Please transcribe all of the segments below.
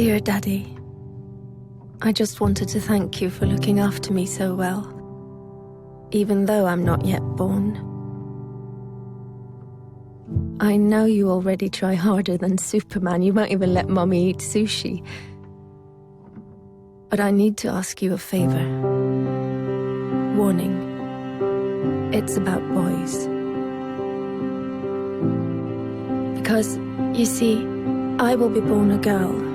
Dear Daddy, I just wanted to thank you for looking after me so well, even though I'm not yet born. I know you already try harder than Superman. You won't even let Mommy eat sushi. But I need to ask you a favor. Warning. It's about boys. Because, you see, I will be born a girl,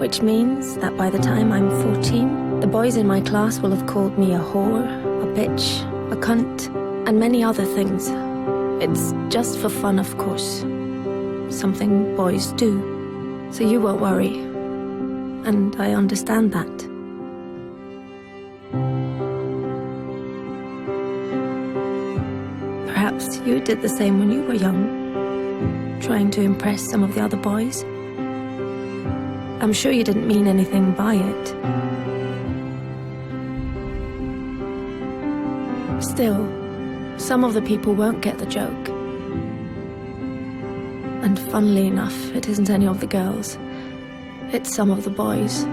which means that by the time I'm 14, the boys in my class will have called me a whore, a bitch, a cunt, and many other things. It's just for fun, of course. Something boys do. So you won't worry. And I understand that. Perhaps you did the same when you were young, trying to impress some of the other boys. I'm sure you didn't mean anything by it. Still, some of the people won't get the joke. And funnily enough, it isn't any of the girls. It's some of the boys.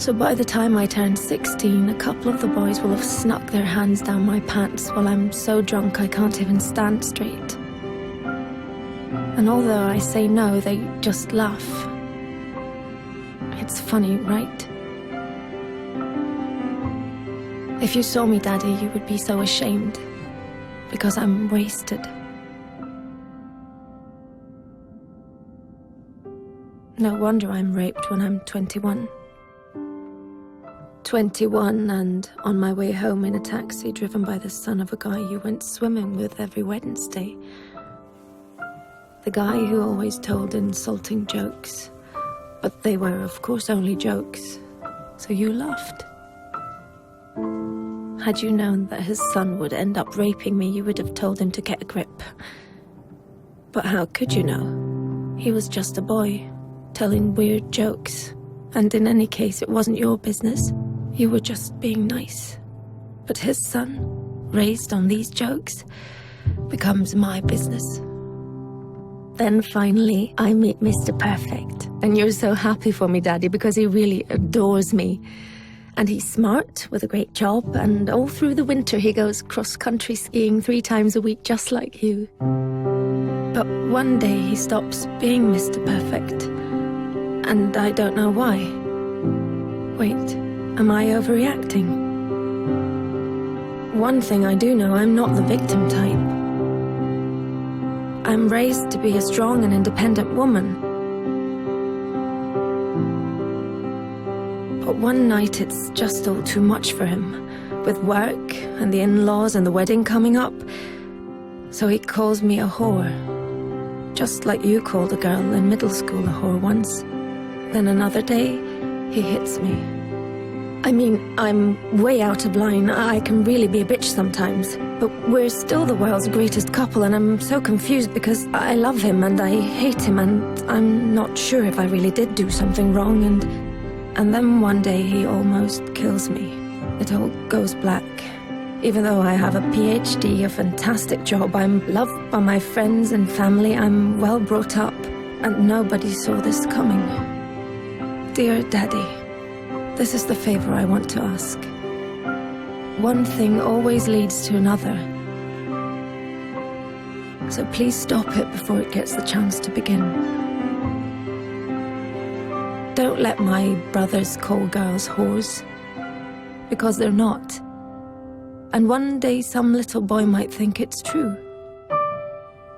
So by the time I turn 16, a couple of the boys will have snuck their hands down my pants while I'm so drunk I can't even stand straight. And although I say no, they just laugh. It's funny, right? If you saw me, Daddy, you would be so ashamed, because I'm wasted. No wonder I'm raped when I'm 21. 21 and on my way home in a taxi driven by the son of a guy you went swimming with every Wednesday. The guy who always told insulting jokes. But they were, of course, only jokes. So you laughed. Had you known that his son would end up raping me, you would have told him to get a grip. But how could you know? He was just a boy, telling weird jokes. And in any case, it wasn't your business. You were just being nice. But his son, raised on these jokes, becomes my business. Then finally, I meet Mr. Perfect. And you're so happy for me, Daddy, because he really adores me. And he's smart, with a great job, and all through the winter he goes cross-country skiing 3 times a week, just like you. But one day he stops being Mr. Perfect. And I don't know why. Wait, am I overreacting? One thing I do know, I'm not the victim type. I'm raised to be a strong and independent woman. But one night it's just all too much for him, with work and the in-laws and the wedding coming up. So he calls me a whore, just like you called a girl in middle school a whore once. Then another day, he hits me. I mean, I'm way out of line. I can really be a bitch sometimes. But we're still the world's greatest couple, and I'm so confused because I love him and I hate him, and I'm not sure if I really did do something wrong, and then one day he almost kills me. It all goes black. Even though I have a PhD, a fantastic job, I'm loved by my friends and family, I'm well brought up, and nobody saw this coming. Dear Daddy, this is the favor I want to ask. One thing always leads to another. So please stop it before it gets the chance to begin. Don't let my brothers call girls whores, because they're not. And one day some little boy might think it's true.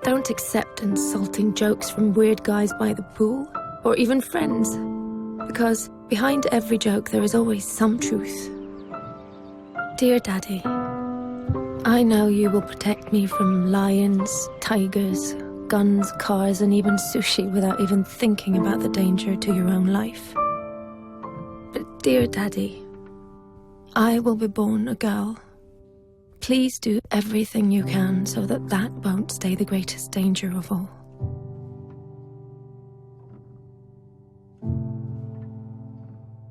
Don't accept insulting jokes from weird guys by the pool, or even friends, because behind every joke there is always some truth. Dear Daddy, I know you will protect me from lions, tigers, guns, cars, and even sushi without even thinking about the danger to your own life. But dear Daddy, I will be born a girl. Please do everything you can so that that won't stay the greatest danger of all.